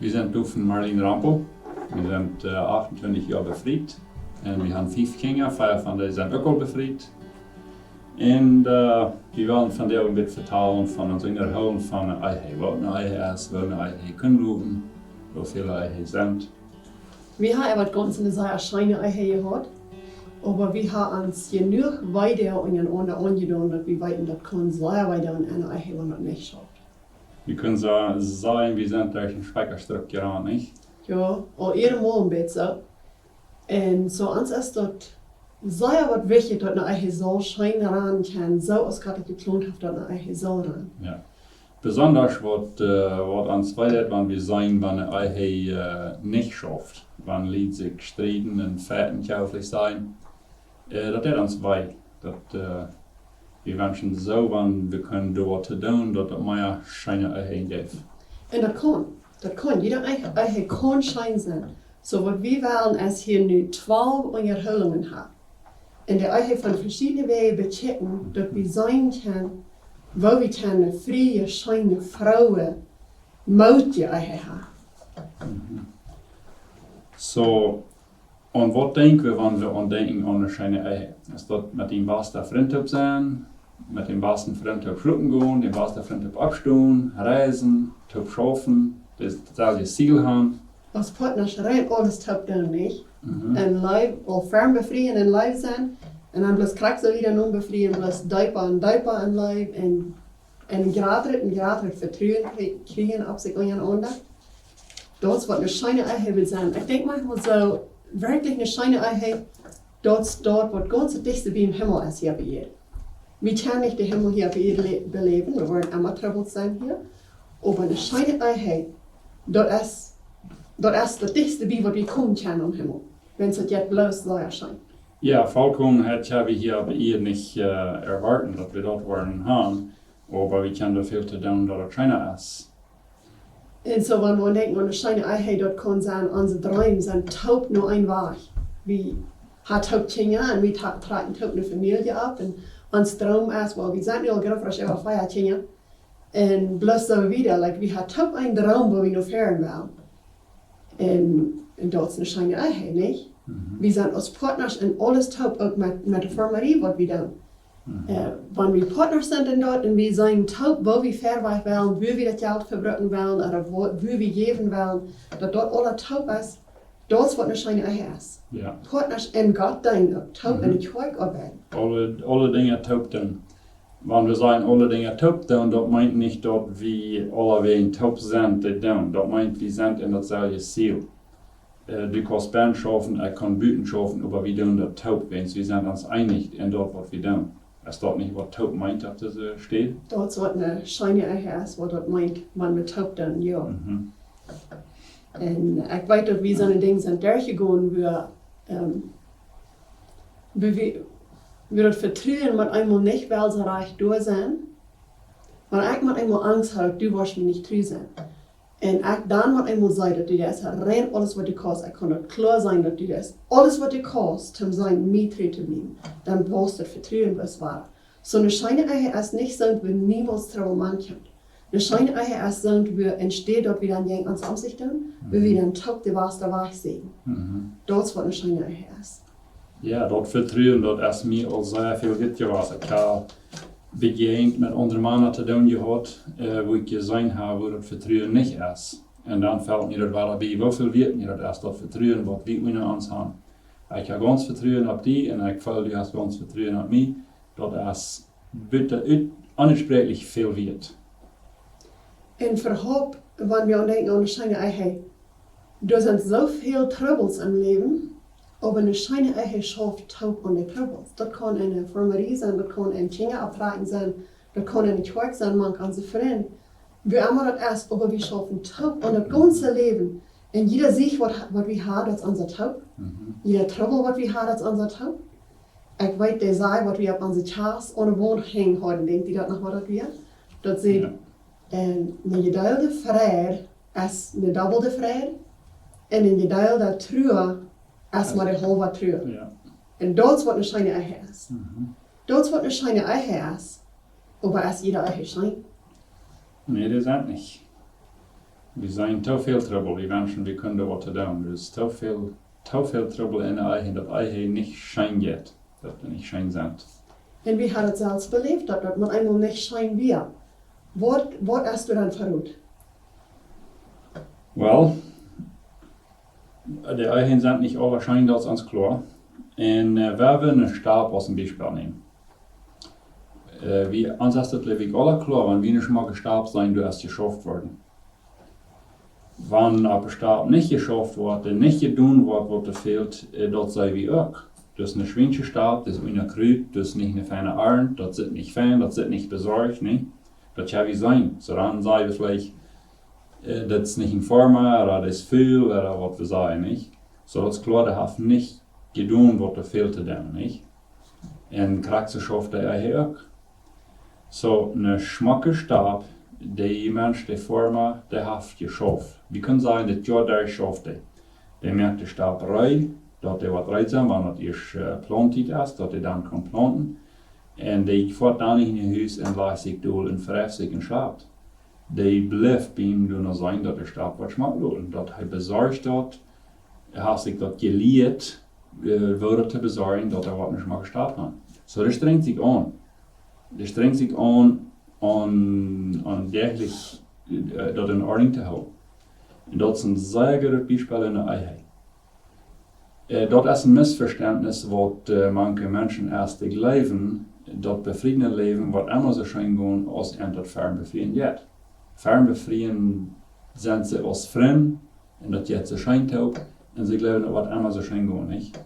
Wir sind von Marlene Rampel. Wir sind 28 Jahre befreit. Und wir haben 5 Kinder, 5 von denen sind auch befreit. Und wir wollen von der ein bisschen vertalen von uns Unjahoolungen von Ehe. Wat een Ehe ist, wo eine Ehe können lopen, wo viele Ehe sind. Wir haben aber ganz eine sehr schöne Ehe gehabt. Aber wir haben uns genug weiter und angetan, dass wir weiter das können sehr weiter in einer Ehe, wenn das nicht schafft. Wir können so sagen, wir sind durch ein Speicherstück geraten, nicht? Ja, auch jedem Mal ein bisschen. Und so uns ist das sehr was wichtig, dass eine Ehe so schön ran kann, so als gerade geplant hat, dass eine Ehe so ran. Ja. Besonders was uns weiter, wenn wir sagen, wenn eine Ehe nicht schafft, wenn Leute sich streiten und fettenschauflich sein, das ist uns weit. Wir wünschen so, wenn wir können dort tun, dass es mehr schöne Ehe gibt. Und das kann. Jede Ehe kann schön sein. So was wir wollen, als hier nu 12 Unjahoolungen haben. Und der Ehe von verschiedenen Wegen bechecken, dass wir sein können, wo wir eine freie, schöne Frau mit der Ehe haben. So, und was denken wir, wenn wir denken an eine schöne Ehe? Ist das mit dem besten Freund sein, mit dem besten Freund schlucken gehen, dem besten Freund abstehen, reisen, schaffen, das Ziel haben. Als Partners rein alles top doen nicht. En live, al fern bevrienden en live zijn. En dan bloß krijg ze weer nog bevrienden, bloß duipen en live. En gratis vertrouwen kriegen op zich en ander. Dat is wat een schöne Ehe will sein. Ich denke manchmal so, wirklich eine schöne Ehe, dat is dort, wat ganz dichtste wie im Himmel ist hier bei ihr. Wir können nicht den Himmel hier bei ihr beleben, wir wollen immer troubled sein hier. Aber eine schöne Ehe, dat ist das dichtste wie was wir kommen können am Himmel. Wenn es jetzt bloß so erscheint. Ja, vollkommen hätte wir hier bei ihr nicht erwarten, dass wir dort waren haben. Aber wir können dafür tun, dass es schöner ist. Und so, wenn wir denken, eine schöne Ehe dort kann sein, unsere Träume sind taub nur ein Weg. Wir haben taub Kinder und wir tragen taub eine Familie ab. Und unser Traum ist, weil wir sind ja gerade frisch über 5 Kinder. Und bloß so wieder, wir haben taub einen Traum, wo wir noch fahren wollen. Und das ist eine schöne Ehe, nicht? Wir sind als Partners und alles taub, auch mit der Firmerie, was wir tun. Wenn wir Partners sind in dort und wir sind taub, wo wir verweichen wollen, wo wir das Geld verbrechen wollen oder wo wir geben wollen, dass dort alles taub ist, das ist was eine schöne Ehe ist. Ja. Partners in Gott denken, taub in die Kirche arbeiten. Alle Dinge taub tun. Wenn wir sagen, alle Dinge taub tun, das meint nicht, dass wir alle wegen taub sind, die tun. Das meint, wir sind in dasselbe Ziel. Du kannst Bern schaffen, kann Büten schaffen, aber wir tun das taub, wenn wir sind uns einig in das, was wir tun. Ist das nicht, was taub meint, dass das steht? Das ist was eine schöne Ehe ist, was das meint, wenn wir taub tun, ja. Und ich weiß, dass wir so eine Dinge sind durchgegangen, wir das Vertrauen mit einmal nicht, weil sie reich durch sind, weil ich mit einmal Angst habe, du wirst mir nicht treu sein. Und ich dann mit einmal sage, dass du das rein alles, was du kannst, ich kann das klar sein, dass du das alles, was du kannst, um sein, mir treu zu bleiben, dann brauchst du das Vertrauen, was war. So eine schöne Ehe ist nicht so, wie niemals Trouble man kommt. Eine schöne Ehe ist so, wie entsteht dort wieder ein ans Ansichten, wie wir dann top die was da war sehen. Das ist was eine schöne Ehe ist. Ja, dat vertrouwen, dat is mij al zeer veel goed geweest. Ik heb begegend met andere mannen te doen gehad, wo ik gezien heb wo dat vertrouwen niet is. En dan valt me dat wel bij, hoeveel weet me dat is dat vertrouwen wat we moeten ons hebben. Ik heb ganz vertrouwen op die en ik voel die has ganz vertrouwen op mij. Dat is bitte uitsprechlich veel weet. En verhoop, wanneer we aan denken aan de schöne Ehe, er sind so viele Troubles im Leben. Aber eine schöne Ehe schafft taub und die Troubles. Das kann eine Firmerie sein, das kann ein Kinderabtragen sein, das kann eine Kirche sein, man kann sie freuen. Wir haben das erst, aber wir schaffen taub und das ganze Leben. Und jeder sieht, was wir haben, das ist unser Taub. Jeder Trouble, was wir haben, das ist unser Taub. Ich weiß, die sagen, was wir auf unsere Chars ohne Wohnung hängen haben, denkt ihr das noch, was das wird? Das sieht, eine geteilte Freude ist eine doppelte Freude und eine geteilte Trauer ist maar de halve treur. Ja. En dat is wat een schöne Ehe is. Dat is wat een schöne Ehe is. Aber ist jede Ehe schön? Nee, das ist nicht. We zijn te veel trouble, die mensen, we kunnen wat doen. Er is te veel trouble in de eigen, dat eigen niet schijn gaat, dat we niet schijn zijn. En wie hat es selbst belebt, dat man einmal nicht schein wir. Wat hast du dann verrot? Wel, de eigen zijn niet alle schijn dat ons klar. En we hebben een Stab als een Beispiel nehmen. Wie ons ist das lewig alle klar, wenn wir nicht mal gestorben sein, du erst geschafft worden. Wenn aber Stab nicht geschafft wird, nicht getan wird, was er fehlt, dort sei wie auch. Das ist ein schwinche Stab, das ist eine Krüt, das ist nicht eine feine Arm, das ist nicht fein, das ist nicht besorgt, ne? Das kann wie sein. So dann sei es vielleicht, das ist nicht in Form, oder das ist viel, oder was wir sagen, nicht? So das ist klar, der hat nicht getan, was er fehlte dann, nicht? Und Charakter schafft er hier auch. So eine schmacke Stab, die Mensch, die Form, der hat geschafft. Wir können sagen, dass ja der schafft. Der merkt den Stab rein, dat er wat reit zijn, wanneer het eerst plantiet is, dat hij dan kan planten. En die voort dan in je huis en laat zich door en verheft zich en slaapt. Die blijft bij hem doen zijn dat de Stab wat smaakt doen. Dat hij bezorgt dat, hij heeft zich dat geleerd, wilde te bezorgen dat er wat niet meer gestaat had. Zo dat strengt zich aan. Dat strengt zich aan dergelijk dat in orde te houden. En dat is een zeer goed Beispiel in de eigen. Dat is een misverständnis wat manche mensen erst leven, dat befriedene leven wat immer so schön gaan als en dat fernbefrieden gaat. Fernbefrieden zijn ze als vreemd en dat gaat zo schön ook en ze geloven wat immer so schön gaan, niet?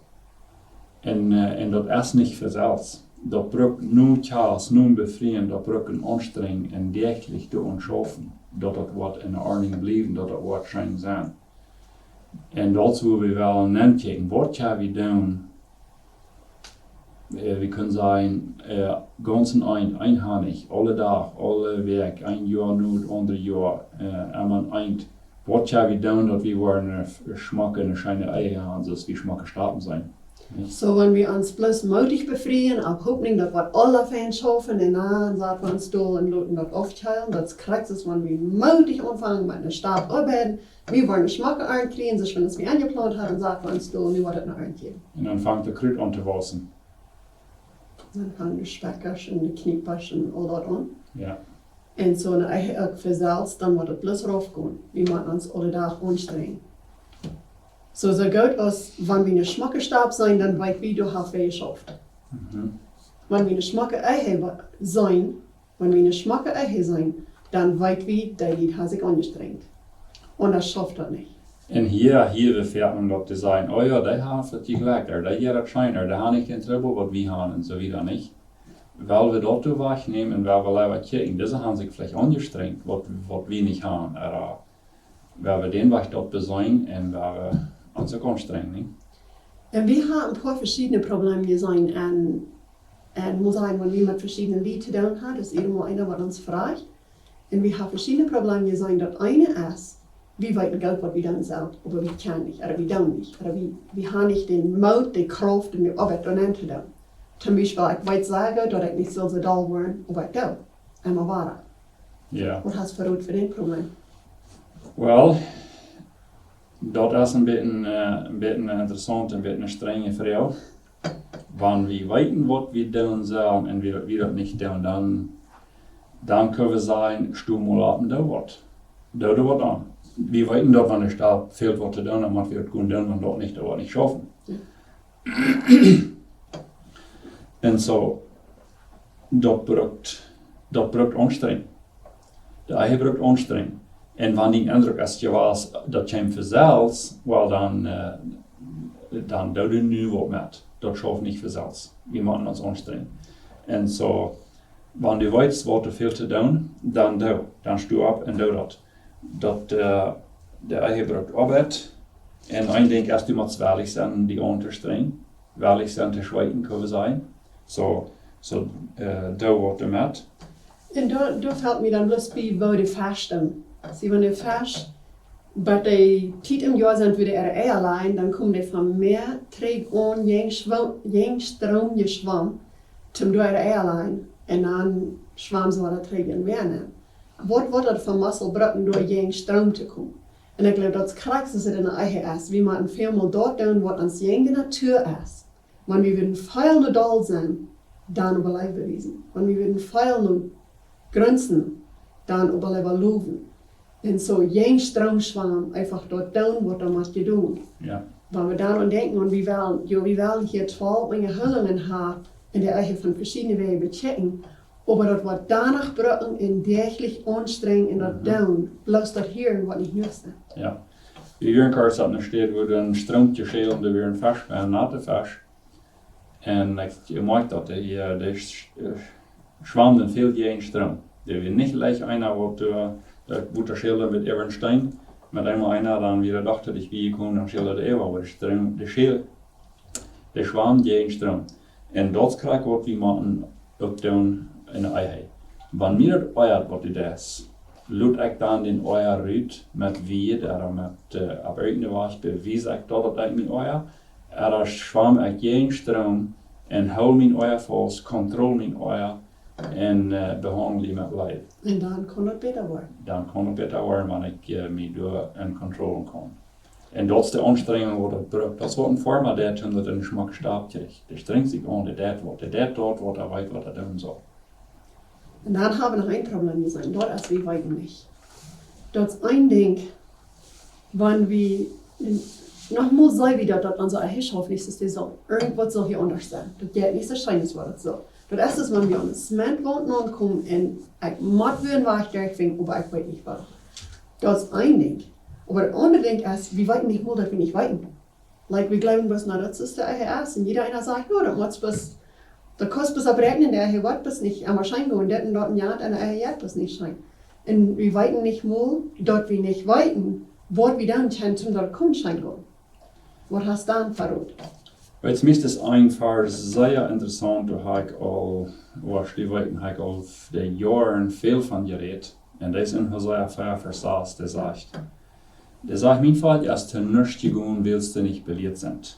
En dat is niet vanzelf. Dat braucht nur Chaos, nur befrieden, dat braucht een anstrenging en dergelijk te ontschaffen, dat het wat in de ordning blijven, dat het wat schön zijn. En dat zullen we wel nakijken. Wat gaan we doen? We kunnen zeggen, ganz einheilig, alle dag, alle week, een jaar nu, het andere jaar, en man eind. Wat gaan we doen dat we worden schmacken en schijne eigen hebben, zoals we schmacken starten zijn? So, wenn wir uns bloß mutig befrieden, auf Hoffnung, dass wir alle Fans schaffen, und dann sagt man uns da und Leuten das aufteilen, das kriegt es, wenn wir mutig anfangen, mit einem Stab arbeiten, wir wollen eine Schmacke einkriegen, sich wenn es mir angeplant hat, und sagt man uns da, und wir wollen das eingeben. Und dann fängt der Krut an zu wachsen. Dann fangen die Speckerchen, die Knieperchen, all das an. Ja. Und so eine Eiche auch für selbst, dann wird es bloß raufgehen. Wir müssen uns alle Tag anstrengen. So gut als, wenn wir eine Schmacke Stab sein, dann weit wie du hast geschafft. Wenn wir eine Schmacke Eiche sein, dann weit wie der Lied hat sich angestrengt. Und das schafft er nicht. En hier befährt man dat te zijn, oh ja, die haben het gelijker, die hier het schijner, die hebben niet geen trouble wat we hebben en zo wieder niet. Weil we dat wegnemen en weil we leider kijken, deze hebben zich vielleicht angestrengt, wat we niet hebben. Weil we den weg dat bezien en waar we ons ook anstrengen. Niet? En we hebben een paar verschillende problemen gesehen en muss sagen, wenn wir mit verschiedenen Lied zu tun haben, das ist immer einer, was uns fragt. Und wir haben verschiedene Probleme gesehen, das eine ist, wir weten gut, was wir dann selbst, aber wir können nicht, oder wir tun nicht, oder wir haben nicht den Mut, die Kraft und die Arbeit daran zu tun. Zum Beispiel, ich weiß sagen, dass ich nicht so doll werden, aber ich tue. Einmal war Ja. Was hast du für den Problem? Wel, dat is een beetje interessant, een beetje een strenge Frage. Wenn wir weten, was wir doen sollen und wir das nicht doen, dann können wir sagen, stu mal ab und do wat an. Wir weten dat wenn der Staat fehlt, was zu tun, dann machen wir das gut tun, wenn das nicht schaffen. Und so, dat braucht Anstrengung. Der Eihe braucht Anstrengung. Und wenn die Eindruck ist, ja was, das kommt für selbst, well, dann tut er nu wat mit. Das schafft nicht für selbst. Wir müssen uns anstrengen. Und so, wenn du weißt, was du viel zu tun, dann steh ab und do das. Der Eihe braucht Arbeit. Und ein Ding ist, du musst ehrlich sein, die anzustrengen. Ehrlich sein, zu schweigen, können wir sein. So, do wat damit. Und da fällt mir dann bloß bei, wo die fasten. Sie, wenn die fast, bei der Zeit im Jahr sind wieder ihre Ehe allein, dann kommen die vom Meer, trägt an, jeden Strom geschwommen, zum ihre Ehe allein. Und dann schwammen sie, was trägt in Meer nehmen. wat wordt het van muscle brukken door geen stroom te komen? En ik geloof dat het krachtste in de eigen is. We moeten veel meer dat doen wat ons eigen natuur is. Want we willen veel naar dal zijn, dan op beleid bewijzen. Want we willen veel naar grenzen, dan op beleid loven. En zo geen stroomzwam, einfach dat doen wat dan moet je doen. Ja. Waar we dan aan denken, want we willen hier 12 Unjahoolungen hebben in de eigen van verschillende wegen bechecken. Maar dat wordt danig brukken en dergelijk aanstrengen en dat doen, bloos dat hier wat niet nieuws is. Ja. Die Jurnkart zat in steed waar een stroompje scheelde weer een vers en natte vers. En je merkt dat de schwammen veel geen stroom. Die weer niet gleich einer wat Butter schilder mit Aaron Stein, mit einmal einer dann wieder dachte, ich wie kommen dann schilder de Ewa, aber der schwam geen stroom. En dat krijg wat we moeten ook doen in de Ehe. Wanneer het oeiert wat het is, laat ik dan den oeier uit met wie, daar met op uitne was, bewijs ik dat het eigenlijk mijn oeier. Er schwam ik geen stroom en hou mijn oeier vast, controle mijn oeier en behandel die met leid. En dan kan het beter worden. Dan kan het beter worden wanneer ik me door en controle kan. En dat is de anstrengung wat het brukt. Dat is wat een forma deed toen dat een smak staap kreeg. De strengt zich aan, de deed dat wat hij weet wat hij doen zal. En dan hebben we nog een probleem gezien, dat is we weten niet. Dat is een ding, wanneer we, nogmaals zei we dat onze eigen schaf niet is, zal irgendwas zal hier anders zijn. Dat gaat niet zo schijn als wat het zal. Dat is dus wanneer we aan het cement aankomen en ik moet weer een wachtwerk vinden, maar ik weet niet wat. Dat is een ding. Maar het andere ding is, we weten niet meer dat we niet weten. Like, we geloven best naar dat is de eigen is. En jeder einer sagt, no, dat moet best, dat kost best abrechnen, der eigen wat best niet. En waarschijnlijk gewoon dat en dat een jaar en de eigen jaar best niet zijn. En we weten niet meer dat we niet weten wat we dan kunnen toen dat kon zijn gaan. Wat hast dan verroet? Het meest is einfach zeer interessant, daar heb ik al, was die weten, heb ik al de jaren veel van gereed. En dat is een zeer ver versaas, der sagt. Der sagt, mein Fall, als du nichts tun willst, du nicht belehrt sind.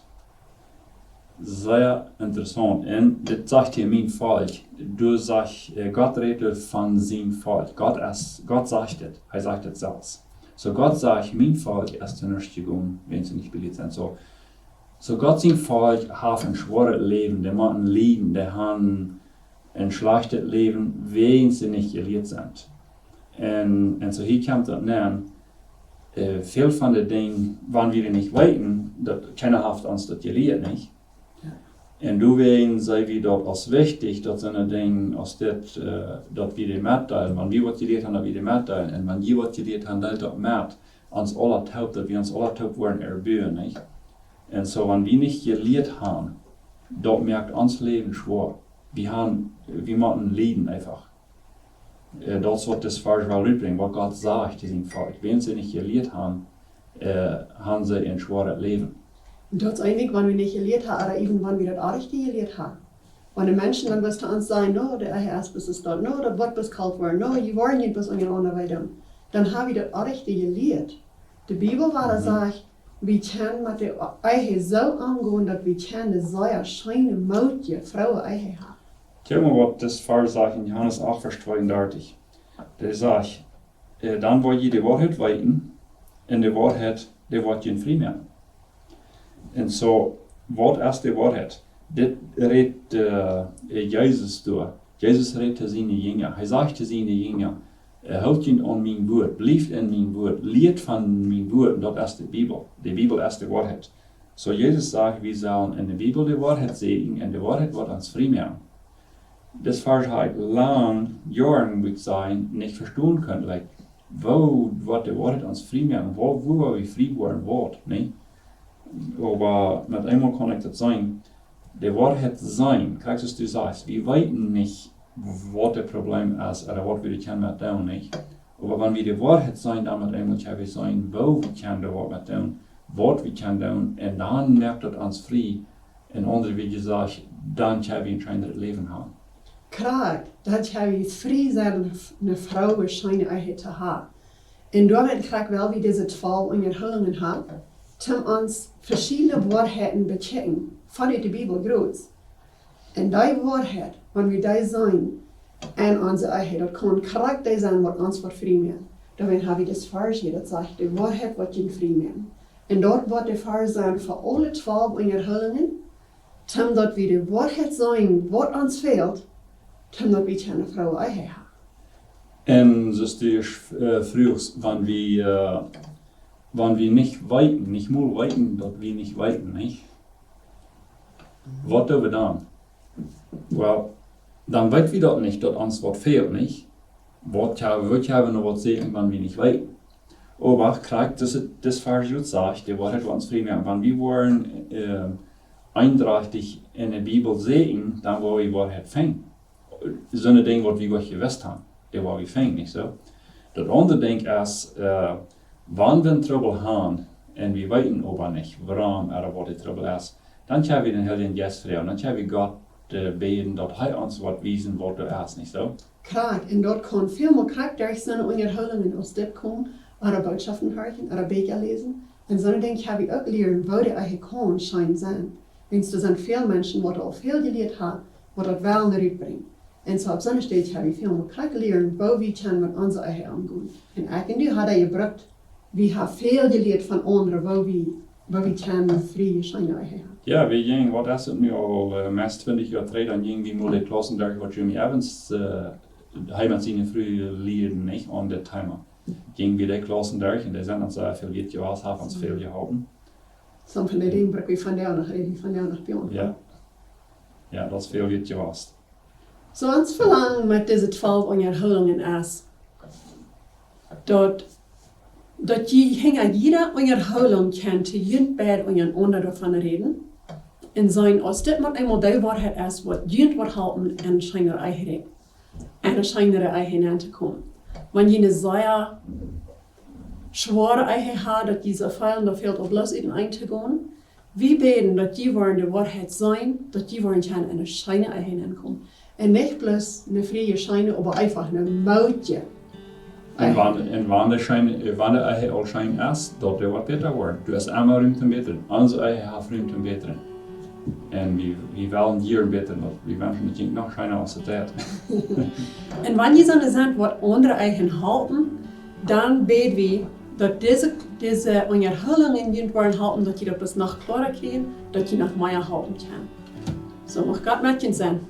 Sehr interessant. Und das sagt hier mein Volk. Du sagst, Gott redet von seinem Volk. Gott sagt das. Er sagt das selbst. So Gott sagt, mein Volk, als du nichts tun, wenn sie nicht belehrt sind. So Gott sein Volk hat ein schweres Leben. Die machen Leben, die haben ein schlechtes Leben, wenn sie nicht gelehrt sind. Und so hier kommt das nennen. Veel van de dingen wanneer we niet weten, dat keiner heeft ons dat geleerd niet. Ja. En doorheen zijn we dat als wichtig, dat zijn de dingen als dit, dat we die meedelen. Wanneer we wat geleerd hebben, dat we die meedelen. En wanneer we wat geleerd hebben, dat met ons alle taub, dat we ons alle taub worden erburen. Niet? En zo, wanneer we niet geleerd hebben, dat merkt ons leven schwer. We moeten lijden einfach. Dat is wat das Vers wel uitbrengt, wat God zegt in zijn volk. Wenn ze niet geleerd hebben, hebben ze een schweres leven. Dat is eigenlijk, wanneer we niet geleerd hebben, maar even wanneer we dat richtig geleerd hebben. Wanneer mensen dan best aan zijn, no, de eigen aspect is dat, no, dat wordt best kalt worden, no, je wordt niet best aan je andere wij doen. Dan hebben we dat richtig geleerd. De Bijbel waar zegt, we kunnen met de eigen zo aangaan, dat we kunnen de zeer schijne moutje vrouwen eigen hebben. Kijk maar wat das Vers sagt in Johannes 8, Vers 32. Der sagt, dann wird je de waarheid weten, en de waarheid, die wordt je vrij maken. En zo, wat is de waarheid? Dit redt Jezus door. Jezus redt te zijn jünger. Hij zegt te zijn jünger, houd je aan mijn woord, blijf in mijn woord, leert van mijn woord, dat is de Bijbel. De Bijbel is de waarheid. Zo Jezus zegt, we zullen in de Bijbel de waarheid zeggen, en de waarheid wordt ons vrij maken. Das Vers hat lang Jahren, würde ich sagen, nicht verstehen können. Like, wo wird die Wahrheit uns frei machen? Wo wir frei worden wird, nicht? Aber mit einmal kann ich das sagen, die Wahrheit sein, kriegst du sagst, wir weten nicht, was das Problem ist, oder was wir können mit tun, nicht? Aber wenn wir die Wahrheit sein, dann mit einmal können wir sagen, wo wir können die Wahrheit mit tun, was wir können tun, und dann merkt das uns frei. Und andere, wie gesagt, dann können wir ein schönes Leben haben. Kraag, dat je vrij zijn een vrouw schijne eigen te hebben. En daarmee krijg wel wie deze 12 Unjahoolungen hebben, om ons verschillende waarheden te checken, vanuit de Bijbel groot. En die waarheid, wanneer we die zijn, En onze eigen, dat kan karakter zijn wat ons wordt vreemd. Dan heb je das Vers dat zegt, de waarheid wordt je vreemd. En dat wordt de Vers zijn voor alle 12 Unjahoolungen, tim dat we de waarheid zijn wat ons veelt, tim dat we een vrouw eigen hebben. En so stehe früher, wenn wir nicht weiten, nicht mal weiten, dass wir nicht weiten, nicht? Was tun wir dann? Well, dann weit wir das nicht, dass uns was fehlt, nicht? Was haben noch was sagen, wenn wir nicht weiten? Aber kriegt das Vers gut sagt, die Wahrheit was uns fremd, wenn wir wollen eindeutig in der Bibel sehen, dann wollen wir Wahrheit finden. So ein Ding, was wir gut gewusst haben. Det var vi fängt, nicht so? Das andere Ding ist, wenn wir Trouble haben, und wir wissen aber nicht, warum oder was die Trouble ist, dann können wir den Heiligen Geist fragen, dann können wir Gott beten, dass er uns was wiesen, was du ist, nicht so? Klar, und dort kann viel mehr Charakter sein, Unjahoolungen aus dem kommen, oder Botschaften hören, oder Bücher lesen. Und so ein Ding können wir auch lernen, wo die eigentlich kann, scheint sein. Und so sind viele Menschen, die auch viel gelehrt haben, die das Wellen rüberbringen. En so op zo'n stage heb je veel meer leren, wo we kunnen met onze eigen omgaan. En ik en du hadden gebruikt, we hebben veel geleerd van anderen, wo we kunnen vrije zijn eigen hebben. Ja, we gingen, wat is het nu al, meest 20 jaar terug, dan gingen we maar de klassen daar, wat Jimmy Evans, hij met zijn vrije leren, niet, aan dit thema. Gingen we de klassen daar, en die zijn dan zo veel geleerd, ja, ze hebben ons veel geholpen. Soms van die dingen brengen we vandaag nog reden, vandaag nog bij ons. Ja, dat is veel geleerd geweest. So ons verlangen met deze 12 Unjahoolungen is, dat je jeder Unjahooling kan te jent bij een ander davon reden. En zijn als dit maar eenmaal de waarheid is, wat jent wordt helpen en schijnere eigen en een schijnere eigen aan te komen. Wanneer je een zeer zware eigen had, dat je zo veel, dat fehlt op los in ein te gaan. We beten dat je worden de waarheid zijn, dat je worden kan en een schijnere eigen aankomen. En nicht bloß eine freie Scheine, aber einfach ein Mautje. En wanneer der eigen al schein is, dat er wat beter wordt. Du hast einmal ruimte beter, onze eigen heeft ruimte beter. En we willen hier beter, we wensen natuurlijk nog scheiner als het tijd. En wanneer je zo'n zegt wat andere eigen halten, dan beten we dat deze Unjahoolungen niet worden halten, dat je dat bis nog klarer krijgt, dat je nog meer halten kan. So mag Gott met je zijn.